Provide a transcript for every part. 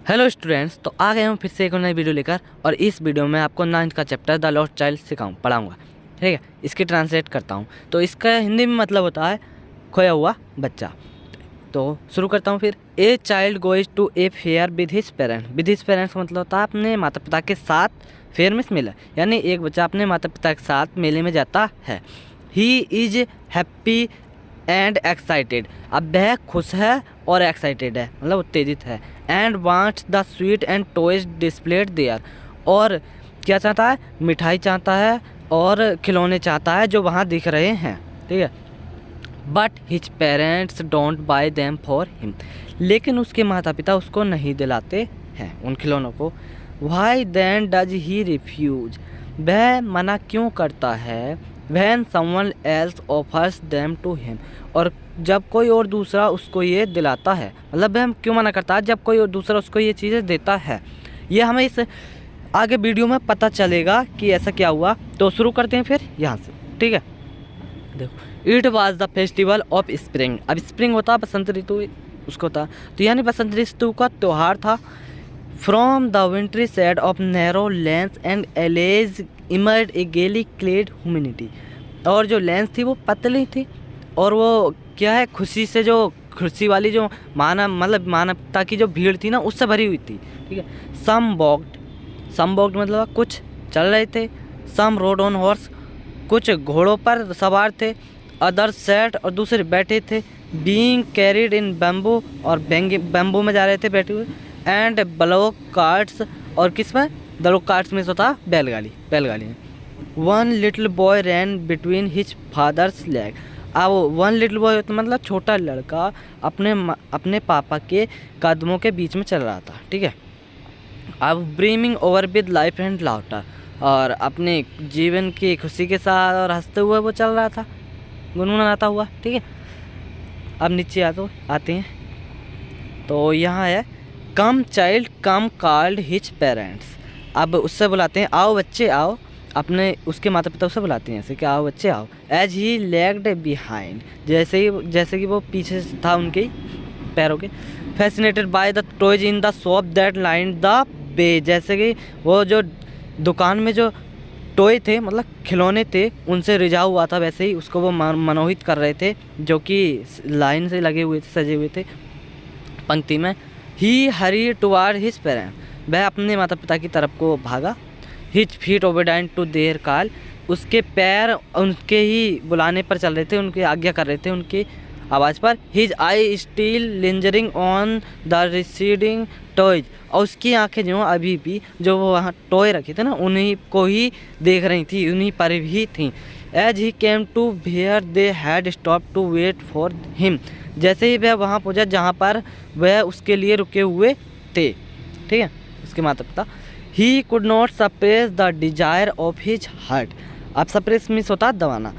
Hello students, तो आ गए हम फिर से एक नई वीडियो लेकर। और इस वीडियो में आपको 9th का चैप्टर द लॉस्ट चाइल्ड पढ़ाऊँगा। ठीक है, इसकी ट्रांसलेट करता हूँ। तो इसका हिंदी में मतलब होता है खोया हुआ बच्चा। तो शुरू करता हूँ फिर। A child goes to a fair with his parents. With his parents मतलब होता है अपने माता पिता के साथ। फेयर में मेला, यानी एक बच्चा अपने माता पिता के साथ मेले में जाता है। He is happy and excited. अब वह खुश है और एक्साइटेड है, मतलब उत्तेजित है। And wants the sweet and toys displayed there. और क्या चाहता है? मिठाई चाहता है और खिलौने चाहता है जो वहाँ दिख रहे हैं। ठीक है, but his parents don't buy them for him. लेकिन उसके माता पिता उसको नहीं दिलाते हैं उन खिलौनों को। Why then does he refuse. वह मना क्यों करता है? When someone else offers them to him. और जब कोई और दूसरा उसको ये दिलाता है, मतलब वह क्यों मना करता है जब कोई और दूसरा उसको ये चीज़ें देता है। ये हमें इस आगे वीडियो में पता चलेगा कि ऐसा क्या हुआ। तो शुरू करते हैं फिर यहाँ से। ठीक है, देखो, it was the festival of spring. अब स्प्रिंग होता बसंत ऋतु, उसको होता तो यानी बसंत ऋतु का त्यौहार था। From the wintry shade of narrow lanes and alleys emerged a gaily clad humanity. और जो लेंस थी वो पतली थी और वो क्या है, खुशी से जो खुशी वाली जो मानवता की जो भीड़ थी ना, उससे भरी हुई थी। ठीक है, सम वॉक्ड मतलब कुछ चल रहे थे। सम रोड ऑन हॉर्स, कुछ घोड़ों पर सवार थे। अदर सेट, और दूसरे बैठे थे। बीइंग कैरिड इन बैम्बू, और बैम्बू में जा रहे थे बैठे हुए। एंड ब्लॉक कार्ट्स, और किस में? ब्लॉक कार्ट्स में तो था बैलगाड़ी में। वन लिटिल बॉय रैन बिटवीन हिज फादर्स लेग। अब वन लिटिल बॉय मतलब छोटा लड़का अपने पापा के कदमों के बीच में चल रहा था। ठीक है, अब brimming over with life and laughter, और अपने जीवन की खुशी के साथ और हंसते हुए वो चल रहा था, गुनगुनाता हुआ। ठीक है, अब नीचे आते हैं। तो यहाँ है कम चाइल्ड कम कॉल्ड हिज पेरेंट्स। अब उससे बुलाते हैं आओ बच्चे आओ, अपने उसके माता पिता उसे बुलाते हैं ऐसे कि आओ बच्चे आओ। एज ही लेग्ड बिहाइंड, जैसे कि वो पीछे था उनके पैरों के। Fascinated by the toys in the shop that line the way, जैसे कि वो जो दुकान में जो टॉय थे मतलब खिलौने थे उनसे रिझा हुआ था, वैसे ही उसको वो मनोहित कर रहे थे, जो कि लाइन से लगे हुए थे, सजे हुए थे पंक्ति में। He hurried toward his parents, वह अपने माता पिता की तरफ को भागा। His feet obedient to their call, उसके पैर उनके ही बुलाने पर चल रहे थे, उनकी आज्ञा कर रहे थे उनकी आवाज़ पर। His eye still lingering on the receding toys, और उसकी आंखें जो अभी भी जो वो वहाँ टॉय रखे थे ना उन्हीं को ही देख रही थी, उन्हीं पर ही थी। As he came to where they had stopped to wait for him, जैसे ही वह वहाँ पहुँचा जहाँ पर वह उसके लिए रुके हुए थे। ठीक है, उसके माता पिता। He could not suppress the desire of his heart. अब सप्रेस मीन्स होता है दबाना।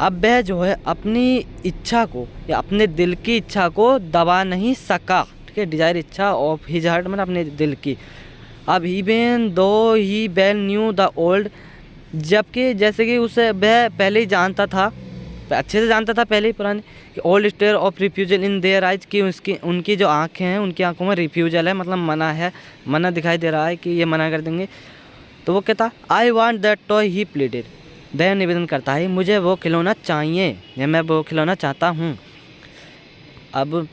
अब वह जो है अपनी इच्छा को या अपने दिल की इच्छा को दबा नहीं सका। ठीक है, डिजायर इच्छा ऑफ हिज हार्ट मतलब अपने दिल की। अब even though he well new the old, जबकि जैसे कि उसे वह पहले ही जानता था, अच्छे से जानता था पहले ही पुराने, कि old stare of refusal in their eyes, की उनकी जो आँखें हैं उनकी आंखों में रिफ्यूजल है, मतलब मना है, मना दिखाई दे रहा है कि ये मना कर देंगे। तो वो कहता I want that toy, he pleaded, वह निवेदन करता है मुझे वो खिलौना चाहिए या मैं वो खिलौना चाहता हूँ। अब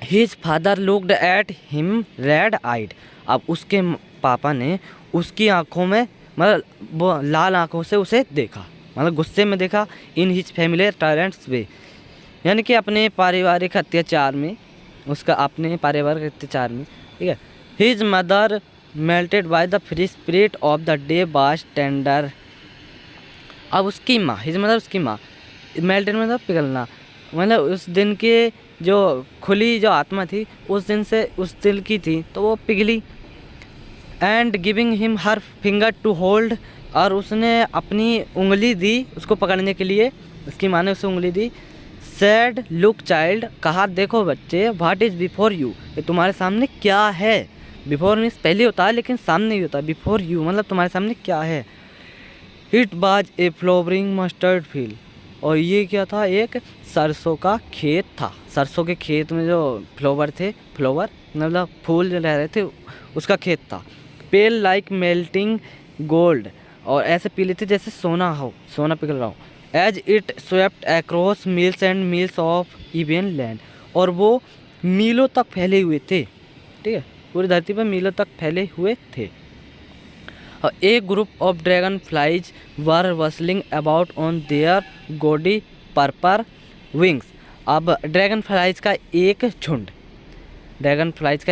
his father looked at him red eyed, अब उसके पापा ने उसकी आंखों में मतलब वो लाल आंखों से उसे देखा, मतलब गुस्से में देखा। इन हिज फैमिली टायरेंट्स वे, यानी कि अपने पारिवारिक अत्याचार में, उसका अपने पारिवारिक अत्याचार में। ठीक है, his mother melted by the free spirit of the day was tender. अब उसकी माँ, हिज मदर उसकी माँ, मेल्टेड मतलब पिघलना, मतलब उस दिन के जो खुली जो आत्मा थी उस दिन से उस दिल की थी तो वो पिघली। And giving him her finger to hold, और उसने अपनी उंगली दी उसको पकड़ने के लिए, उसकी माँ ने उसे उंगली दी। सैड लुक चाइल्ड, कहा देखो बच्चे, व्हाट इज़ बिफोर यू, ये तुम्हारे सामने क्या है। बिफोर मीन्स पहले होता है लेकिन सामने भी होता है, बिफोर यू मतलब तुम्हारे सामने क्या है। It was a flowering mustard field, और ये क्या था, एक सरसों का खेत था। सरसों के खेत में जो फ्लावर थे, फ्लावर मतलब फूल जो रह रहे थे उसका खेत था। पेल लाइक मेल्टिंग गोल्ड, और ऐसे पीले थे जैसे सोना पिघल रहा हो। As it swept across miles and miles of even land, और वो मीलों तक फैले हुए थे, ठीक है, पूरी धरती पर मीलों तक फैले हुए थे। A group of dragon flies were bustling about on their gaudy purple wings. अब ड्रैगन फ्लाइज का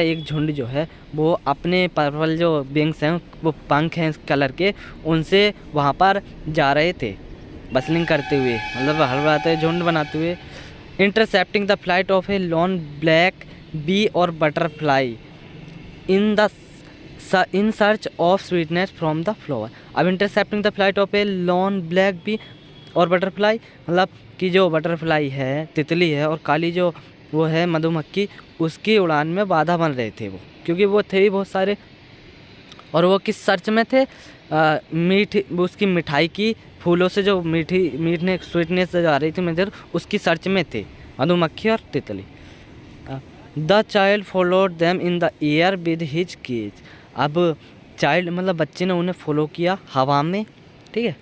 एक झुंड जो है वो अपने पर्पल जो विंग्स हैं, वो पंख हैं इस कलर के, उनसे वहाँ पर जा रहे थे, बसलिंग करते हुए, मतलब हड़बड़ाते झुंड बनाते हुए। Intercepting the flight of a lone black bee or butterfly in search of sweetness from the flower. अब intercepting the flight of a lone black bee or butterfly, मतलब कि जो बटरफ्लाई है, तितली है, और काली जो वो है मधुमक्खी, उसकी उड़ान में बाधा बन रहे थे वो, क्योंकि वो थे ही बहुत सारे, और वो किस सर्च में थे, उसकी मिठाई की, फूलों से जो मीठने स्वीटनेस आ रही थी मगर उसकी सर्च में थे मधुमक्खी और तितली। The child followed them in the air with his cage. अब चाइल्ड मतलब बच्चे ने उन्हें फॉलो किया हवा में, ठीक है,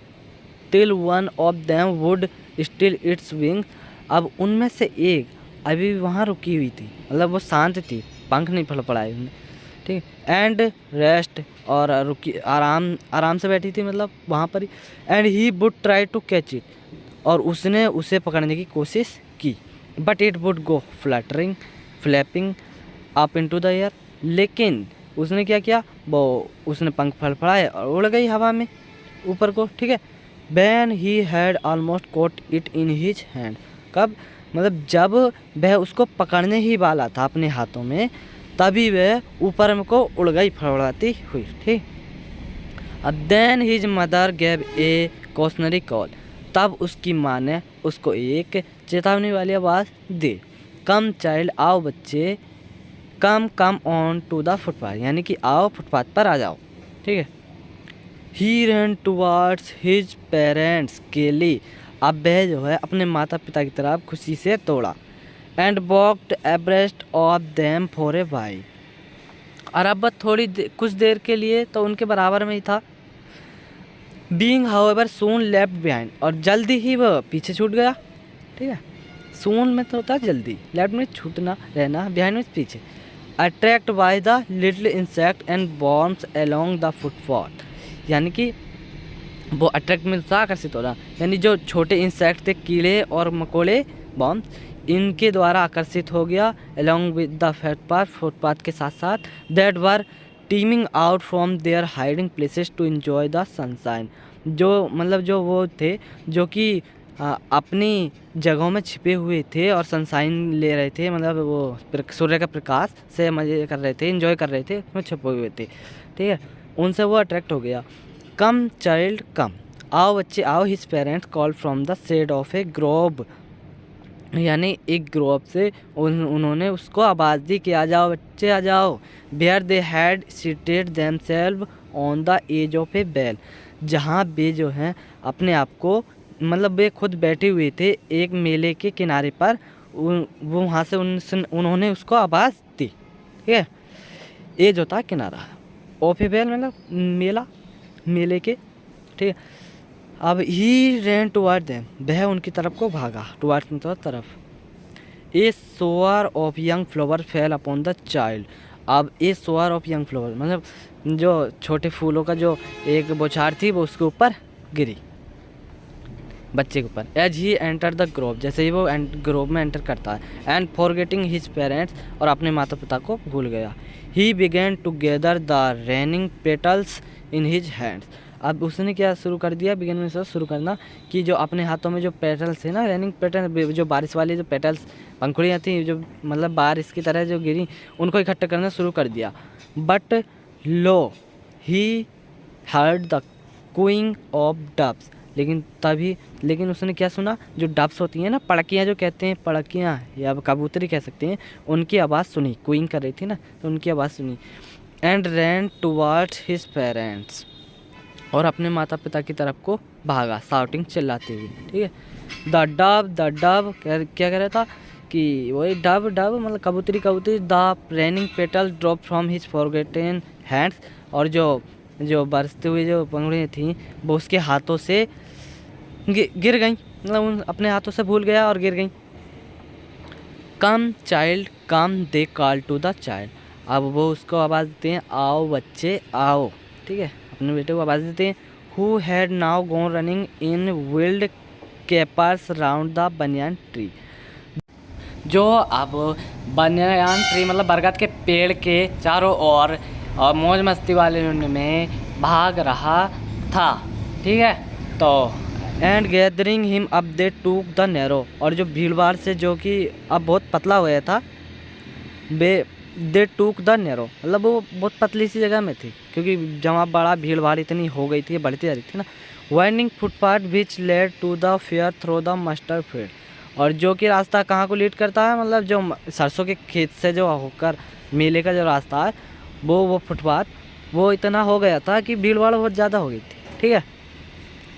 till one of them would still it's wing. अब उनमें से एक अभी भी वहाँ रुकी हुई थी, मतलब वो शांत थी, पंख नहीं फड़फड़ाए उन्हें, ठीक है, एंड रेस्ट, और रुकी आराम से बैठी थी, मतलब वहाँ पर ही। And he would try to catch it, और उसने उसे पकड़ने की कोशिश की, but it would go flapping up into the air. लेकिन उसने क्या किया, वो उसने पंख फड़फड़ाए और उड़ गई हवा में ऊपर को, ठीक है। When he had almost caught it in his hand. कब, मतलब जब वह उसको पकड़ने ही वाला था अपने हाथों में, तभी वह ऊपर में को उड़ गई फड़फड़ाती हुई, ठीक। अब then his mother gave a cautionary call. तब उसकी माँ ने उसको एक चेतावनी वाली आवाज़ दी। कम चाइल्ड, आओ बच्चे, come on to the footpath, यानी कि आओ फुटपाथ पर आ जाओ, ठीक है। He ran towards his parents gaily. अब वह जो है अपने माता पिता की तरफ खुशी से दौड़ा। And walked abreast of them for a while. और अब कुछ देर के लिए तो उनके बराबर में ही था। बीइंग हाउएवर सून लेफ्ट बिहाइंड, और जल्दी ही वह पीछे छूट गया, ठीक है। सून में तो होता है जल्दी, लेफ्ट में छूटना रहना, बिहाइंड में पीछे। Attract by the little insect and bombs along the footpath, यानी कि वो अट्रैक्ट में आकर्षित हो रहा, यानी जो छोटे इंसेक्ट थे, कीड़े और मकोड़े, बॉम्ब, इनके द्वारा आकर्षित हो गया। अलोंग विद द फुटपाथ के साथ साथ, that were teeming out from their hiding places to enjoy the sunshine. जो मतलब जो वो थे जो कि अपनी जगहों में छिपे हुए थे और सनशाइन ले रहे थे, मतलब वो सूर्य का प्रकाश से मज़े कर रहे थे, एंजॉय कर रहे थे, उसमें छिपे हुए थे, ठीक है। उनसे वो अट्रैक्ट हो गया। कम चाइल्ड कम, आओ बच्चे आओ, his parents call from the shade of a grove, यानी एक ग्रोव से उन्होंने उसको आवाज़ दी कि आ जाओ बच्चे आ जाओ। Where they had seated themselves on the edge of a well, जहाँ वे जो हैं अपने आप को, मतलब वे खुद बैठे हुए थे एक मेले के किनारे पर, वो वहाँ से उन्होंने उसको आवाज़ दी, ठीक है। एज होता है किनारा, ऑफ ए बेल मतलब मेले के, ठीक है। अब ही रैन टुवर्ड देम, वह उनकी तरफ को भागा, टुवर्ड मतलब तरफ। A shower of young flower fell upon the child. अब a shower of young flower मतलब जो छोटे फूलों का जो एक बौछार थी वो उसके ऊपर गिरी, बच्चे के ऊपर। As he enter the grove, जैसे ही वो ग्रोव में एंटर करता है। एंड फॉरगेटिंग हिज पेरेंट्स, और अपने माता पिता को भूल गया। He began to gather the raining petals in his hands. अब उसने क्या शुरू कर दिया, बिगिन में से शुरू करना कि जो अपने हाथों में जो पेटल्स है ना, रेनिंग पेटल, जो बारिश वाली जो पेटल्स पंखुड़ियाँ थी, जो मतलब बारिश की तरह जो गिरी, उनको इकट्ठा करना शुरू कर दिया। But lo he heard the cooing of doves, लेकिन उसने क्या सुना, जो डब्स होती हैं ना, पड़कियाँ जो कहते हैं, पड़कियाँ या कबूतरी कह सकते हैं, उनकी आवाज़ सुनी, कूइंग कर रही थी ना, तो उनकी आवाज़ सुनी। And ran towards his parents, और अपने माता पिता की तरफ को भागा, शाउटिंग चिल्लाते हुए, ठीक है। द डब क्या कह रहा था कि वही डब डब मतलब कबूतरी कबूतरी the raining petal drop from his forgotten hands, और जो जो बरसते हुए जो पंखुड़ियाँ थी वो उसके हाथों से गिर गई, मतलब उन अपने हाथों से भूल गया और गिर गई। Come child come they call to the child, अब वो उसको आवाज़ देते हैं आओ बच्चे आओ, ठीक है, अपने बेटे को आवाज़ देते हैं। Who had now gone running in wild capers round the banyan tree, जो अब बनियान ट्री मतलब बरगद के पेड़ के चारों ओर और मौज मस्ती वाले में भाग रहा था, ठीक है। तो एंड गैदरिंग हिम अब दे टूक द नैरो, और जो भीड़ भाड़ से जो कि अब बहुत पतला हो गया था, दे टूक द नैरो मतलब वो बहुत पतली सी जगह में थी, क्योंकि जहाँ बड़ा भीड़ भाड़ इतनी हो गई थी, बढ़ती जा रही थी ना। Winding footpath which led to the fair through the mustard field, और जो कि रास्ता कहाँ को लीड करता है, मतलब जो सरसों के खेत से जो होकर मेले का जो रास्ता है वो फुटपाथ वो इतना हो गया था कि भीड़ भाड़ बहुत ज़्यादा हो गई थी, ठीक है।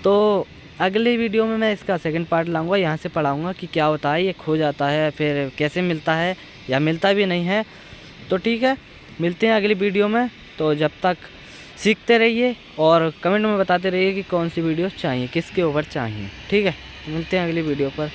तो अगली वीडियो में मैं इसका सेकंड पार्ट लाऊंगा, यहाँ से पढ़ाऊंगा कि क्या होता है, ये खो जाता है फिर कैसे मिलता है या मिलता भी नहीं है। तो ठीक है, मिलते हैं अगली वीडियो में। तो जब तक सीखते रहिए और कमेंट में बताते रहिए कि कौन सी वीडियो चाहिए, किसके ऊपर चाहिए, ठीक है। मिलते हैं अगली वीडियो पर।